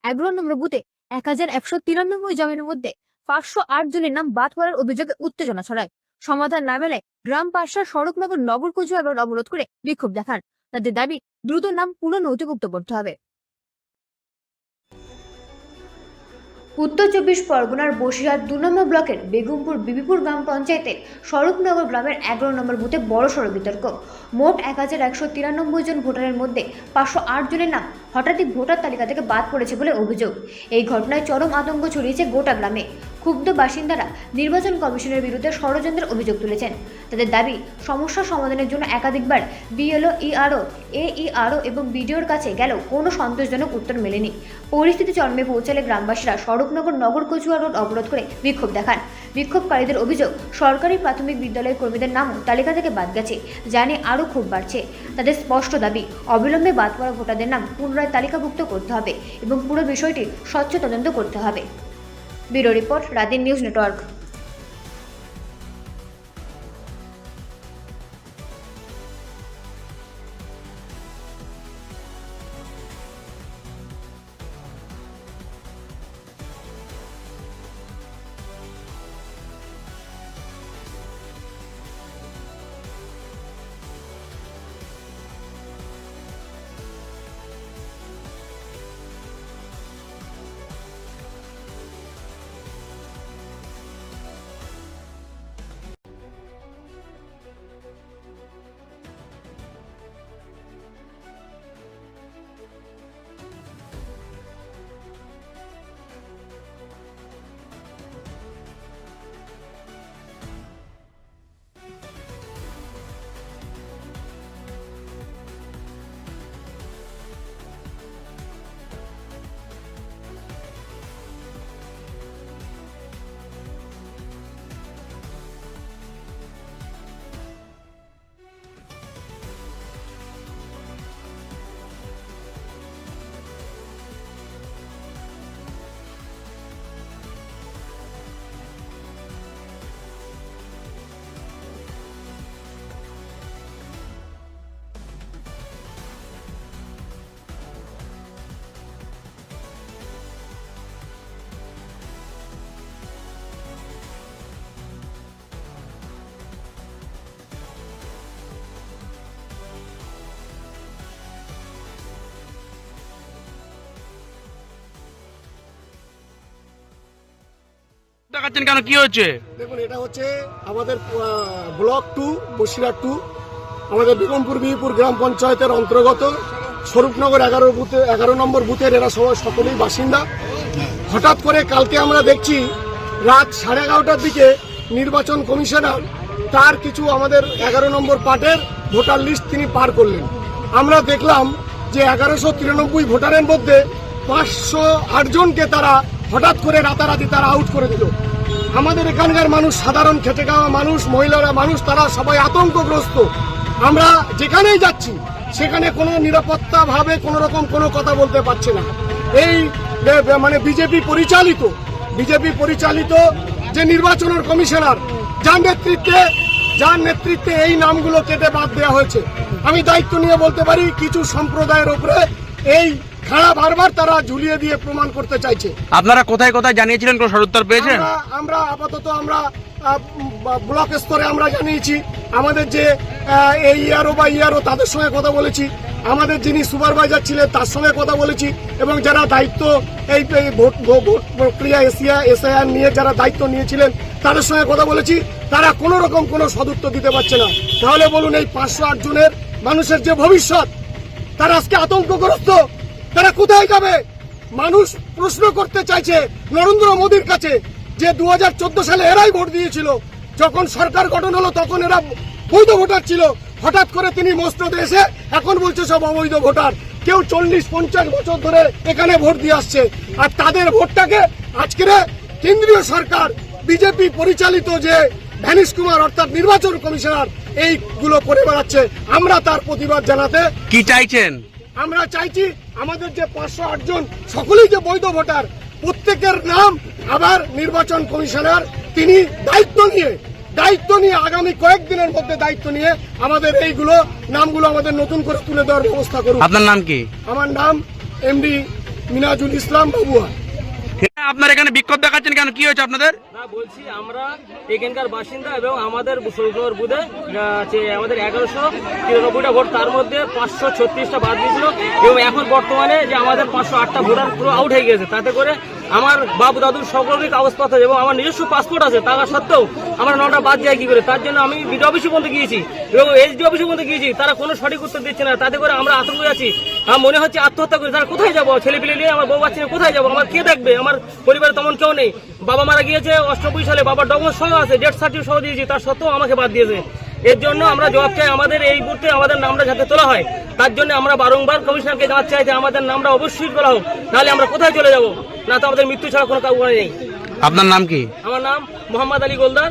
11 নম্বর বুথে 1193 জনের মধ্যে 508 জনের নাম বাদ পড়ার অভিযোগে উত্তেজনা ছড়ায়। সমাধান না মেলায় গ্রাম পাশা সড়কনগর নগর কোচবিহার অবরোধ করে বিক্ষোভ দেখান। তাদের দাবি দ্রুত নাম পুনঃনথিভুক্ত করতে হবে। উত্তর 24 পরগনার বসিরহাট 2 নম্বর ব্লকের বেগমপুর বিবিপুর গ্রাম পঞ্চায়েতের স্বরূপনগর গ্রামের 11 নম্বর বুথে বড়সড় বিতর্ক। মোট 1193 জন ভোটারের মধ্যে 508 জনের নাম হঠাৎই ভোটার তালিকা থেকে বাদ পড়েছে বলে অভিযোগ। এই ঘটনায় চরম আতঙ্ক ছড়িয়েছে গোটা গ্রামে। ক্ষুব্ধ বাসিন্দারা নির্বাচন কমিশনের বিরুদ্ধে ষড়যন্ত্রের অভিযোগ তুলেছেন। তাদের দাবি, সমস্যা সমাধানের জন্য একাধিকবার বিএলও, ইআরও, এইআরও এবং বিডিওর কাছে গেলেও কোনো সন্তোষজনক উত্তর মেলেনি। পরিস্থিতি চরমে পৌঁছালে গ্রামবাসীরা স্বরূপনগর নগর কোচবিহার রোড অবরোধ করে বিক্ষোভ দেখান। বিক্ষোভকারীদের অভিযোগ, সরকারি প্রাথমিক বিদ্যালয়ের কর্মীদের নামও তালিকা থেকে বাদ গেছে, যা নিয়ে আরও ক্ষোভ বাড়ছে। তাদের স্পষ্ট দাবি, অবিলম্বে বাদ পড়া ভোটারদের নাম পুনরায় তালিকাভুক্ত করতে হবে এবং পুরো বিষয়টি স্বচ্ছ তদন্ত করতে হবে। Bureau report, Radin news network. দেখাচ্ছেন কেন, কি হচ্ছে? দেখুন, এটা হচ্ছে আমাদের ব্লক 2 বসিরহাট 2 আমাদের বেগমপুর বিবিপুর গ্রাম পঞ্চায়েতের অন্তর্গত স্বরূপনগর 11 নম্বর বুথের এরা সবাই সকলেই বাসিন্দা। হঠাৎ করে কালকে আমরা দেখছি রাত 11:30টার দিকে নির্বাচন কমিশনার তার কিছু আমাদের 11 নম্বর পার্টের ভোটার লিস্ট তিনি পার করলেন। আমরা দেখলাম যে 1193 ভোটারের মধ্যে 508 জনকে তারা হঠাৎ করে রাতারাতি তারা আউট করে দিল। আমাদের এখানকার মানুষ, সাধারণ খেটে খাওয়া মানুষ, মহিলারা মানুষ, তারা সবাই আতঙ্কগ্রস্ত। আমরা যেখানেই যাচ্ছি সেখানে কোনো নিরাপত্তা ভাবে কোনো রকম কোনো কথা বলতে পারছে না। এই মানে বিজেপি পরিচালিত যে নির্বাচনের কমিশনার, যার নেতৃত্বে এই নামগুলো কেটে বাদ দেওয়া হয়েছে। আমি দায়িত্ব নিয়ে বলতে পারি, কিছু সম্প্রদায়ের উপরে এই খাড়া বারবার তারা ঝুলিয়ে দিয়ে প্রমাণ করতে চাইছে। আপনারা কোথায় কোথায় জানিয়েছিলেন, কোনো সদুত্তর পেয়েছেন? আমরা আপাতত ব্লক স্তরে আমরা জানিয়েছি, আমাদের যে ইআরও বা ইআরও তাদের সঙ্গে কথা বলেছি, আমাদের যিনি সুপারভাইজার ছিলেন তার সঙ্গে কথা বলেছি, এবং যারা দায়িত্ব এই ভোট প্রক্রিয়া এসআইআর নিয়ে যারা দায়িত্ব নিয়েছিলেন তাদের সঙ্গে কথা বলেছি। তারা কোনো রকম কোনো সদুত্তর দিতে পারছে না। তাহলে বলুন, এই 508 জনের মানুষের যে ভবিষ্যৎ, তারা আজকে আতঙ্কগ্রস্ত। তারা কোথায় যাবে? মানুষ প্রশ্ন করতে চাইছে নরেন্দ্র মোদীর কাছে যে 2014 সালে এরাই ভোট দিয়েছিল, যখন সরকার গঠন হলো তখন এরা বৈধ ভোটার ছিল। হঠাৎ করে তিনি মসনদে এসে এখন বলছে সব অবৈধ ভোটার। কেউ 40-50 বছর ধরে এখানে ভোট দিয়ে আসছে, আর তাদের ভোটটাকে আজকের কেন্দ্রীয় সরকার বিজেপি পরিচালিত যে ধ্যানিশ কুমার অর্থাৎ নির্বাচন কমিশনার এইগুলো করে বেড়াচ্ছে। আমরা তার প্রতিবাদ জানাতে কি চাইছেন? আমরা চাইছি আমাদের যে 508 জন সকলেই যে বৈধ ভোটার, প্রত্যেকের নাম আবার নির্বাচন কমিশনার তিনি দায়িত্ব নিয়ে আগামী কয়েকদিনের মধ্যে দায়িত্ব নিয়ে আমাদের এইগুলো নামগুলো আমাদের নতুন করে তুলে দেওয়ার ব্যবস্থা করুন। আপনার নাম কি? আমার নাম এমডি মিনাজুল ইসলাম বাবুয়া। আপনার এখানে বিক্ষোভ দেখাচ্ছেন কেন, কি হয়েছে আপনাদের? না, বলছি আমরা এখানকার বাসিন্দা এবং আমাদের শরীফনগর বুথে আমাদের 1193টা ভোট, তার মধ্যে 536টা বাদ দিয়েছিল এবং এখন বর্তমানে যে আমাদের 508টা ভোটার পুরো আউট হয়ে গেছে। তাতে করে আমার বাবু দাদুর সকলেরই কাগজপত্র এবং আমার নিজস্ব পাসপোর্ট আছে, তা সত্ত্বেও আমার 9টা বাদ যায় কি করে? তার জন্য আমি বিডিও অফিসে পর্যন্ত গিয়েছি এবং এসডি অফিসে পর্যন্ত গিয়েছি, তারা কোনো সঠিক উত্তর দিচ্ছে না। তাতে করে আমরা আতঙ্কে আছি। আমার মনে হচ্ছে আত্মহত্যা করে তারা কোথায় যাবো? ছেলে পেলে নিয়ে আমার বউ বাচ্চা নিয়ে কোথায় যাবো? আমার কে দেখবে? আমার পরিবারে তেমন কেউ নেই। বাবা মারা গিয়েছে 88 সালে, বাবার ডকুমেন্ট সহ আছে, ডেথ সার্টিফিকেট সহ দিয়েছি, তার সত্ত্বেও আমাকে বাদ দিয়েছে। এর জন্য আমরা জবাব চাই, আমাদের এই বুথে আমাদের নামটা যাতে তোলা হয়। তার জন্য আমরা বারংবার কমিশনারকে জানাতে চাই যে আমাদের নামটা অবশ্যই তোলা হোক, নাহলে আমরা কোথায় চলে যাব? না তো আমাদের মৃত্যু ছাড়া কোনো কাউকে নেই। আপনার নাম কি? আমার নাম মোহাম্মদ আলী গোলদার।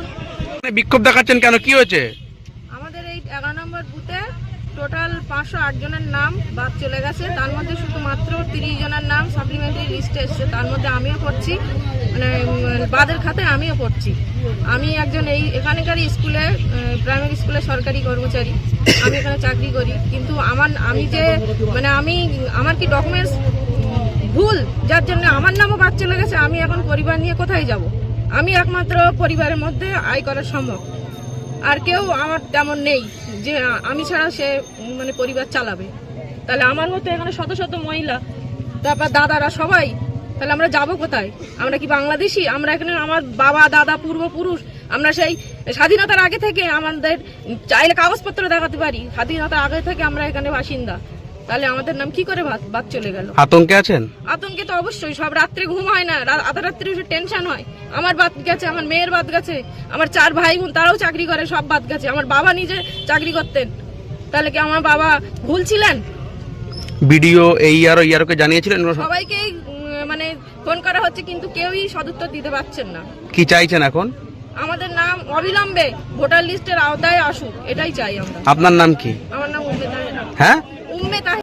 বিক্ষোভ দেখাচ্ছেন কেন, কি হয়েছে? আমাদের এই 11 নম্বর বুথে টোটাল 508 জনের নাম বাদ চলে গেছে, তার মধ্যে শুধুমাত্র 30 জনের নাম সাপ্লিমেন্টারি লিস্টে এসছে, তার মধ্যে আমিও পড়ছি, মানে বাদের খাতে আমিও পড়ছি। আমি একজন এখানকার স্কুলে, প্রাইমারি স্কুলে সরকারি কর্মচারী, আমি এখানে চাকরি করি, কিন্তু আমার কি ডকুমেন্টস ভুল, যার জন্য আমার নামও বাদ চলে গেছে। আমি এখন পরিবার নিয়ে কোথায় যাব? আমি একমাত্র পরিবারের মধ্যে আয় করা সম্ভব, আর কেউ আমার তেমন নেই যে আমি ছাড়া সে পরিবার চালাবে। তাহলে আমার মতো এখানে শত শত মহিলা, তারপর দাদারা সবাই, তাহলে আমরা যাব কোথায়? আমরা কি বাংলাদেশি? আমরা এখানে আমার বাবা দাদা পূর্বপুরুষ, আমরা সেই স্বাধীনতার আগে থেকে আমাদের চাইলে কাগজপত্র দেখাতে পারি, স্বাধীনতার আগে থেকে আমরা এখানে বাসিন্দা। তাহলে আমাদের নাম কি করে বাদ চলে গেল? আতঙ্কে আছেন? আতঙ্কে তো অবশ্যই, সব রাত্রে ঘুম হয় না, আধা রাত্রে টেনশন হয়। আমার বাদ গেছে, আমার মেয়ের বাদ গেছে, আমার 4 ভাই বোন তারাও চাকরি করে, সব বাদ গেছে। আমার বাবা নিজে চাকরি করতেন, তাহলে কি আমার বাবা ভুল ছিলেন? ভিডিও কে জানিয়েছিলেন? সবাইকেই ফোন করা হচ্ছে, কিন্তু কেউই সদুত্তর দিতে পারছেন না। কি চাইছেন এখন? আমাদের নাম অবিলম্বে ভোটার লিস্টের আওতায় আসুক, এটাই চাই আমরা। আপনার নাম কি? আমার নাম উম্মে তাহেরা। হ্যাঁ, উম্মে তাহেরা।